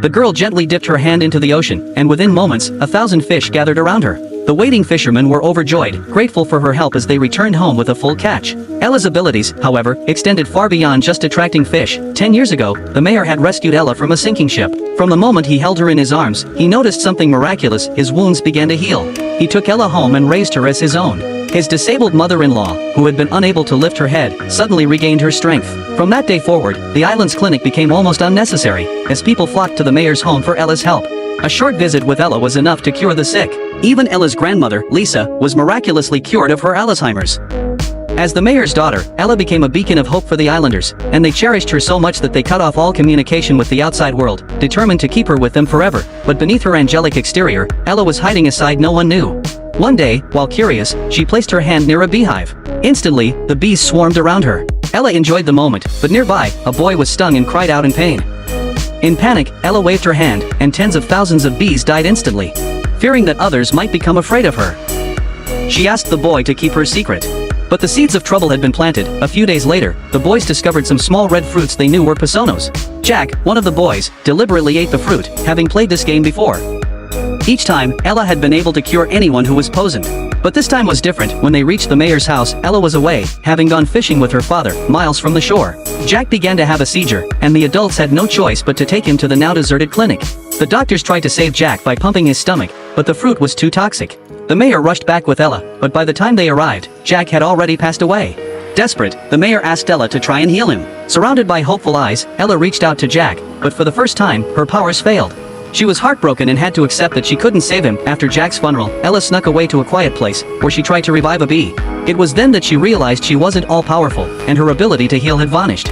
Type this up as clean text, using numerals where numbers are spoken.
The girl gently dipped her hand into the ocean, and within moments, 1,000 fish gathered around her. The waiting fishermen were overjoyed, grateful for her help as they returned home with a full catch. Ella's abilities, however, extended far beyond just attracting fish. 10 years ago, the mayor had rescued Ella from a sinking ship. From the moment he held her in his arms, he noticed something miraculous: his wounds began to heal. He took Ella home and raised her as his own. His disabled mother-in-law, who had been unable to lift her head, suddenly regained her strength. From that day forward, the island's clinic became almost unnecessary, as people flocked to the mayor's home for Ella's help. A short visit with Ella was enough to cure the sick. Even Ella's grandmother, Lisa, was miraculously cured of her Alzheimer's. As the mayor's daughter, Ella became a beacon of hope for the islanders, and they cherished her so much that they cut off all communication with the outside world, determined to keep her with them forever. But beneath her angelic exterior, Ella was hiding a side no one knew. One day, while curious, she placed her hand near a beehive. Instantly, the bees swarmed around her. Ella enjoyed the moment, but nearby, a boy was stung and cried out in pain. In panic, Ella waved her hand, and tens of thousands of bees died instantly. Fearing that others might become afraid of her, she asked the boy to keep her secret. But the seeds of trouble had been planted. A few days later, the boys discovered some small red fruits they knew were posonos. Jack, one of the boys, deliberately ate the fruit, having played this game before. Each time, Ella had been able to cure anyone who was poisoned. But this time was different. When they reached the mayor's house, Ella was away, having gone fishing with her father, miles from the shore. Jack began to have a seizure, and the adults had no choice but to take him to the now deserted clinic. The doctors tried to save Jack by pumping his stomach, but the fruit was too toxic. The mayor rushed back with Ella, but by the time they arrived, Jack had already passed away. Desperate, the mayor asked Ella to try and heal him. Surrounded by hopeful eyes, Ella reached out to Jack, but for the first time, her powers failed. She was heartbroken and had to accept that she couldn't save him. After Jack's funeral, Ella snuck away to a quiet place, where she tried to revive a bee. It was then that she realized she wasn't all-powerful, and her ability to heal had vanished.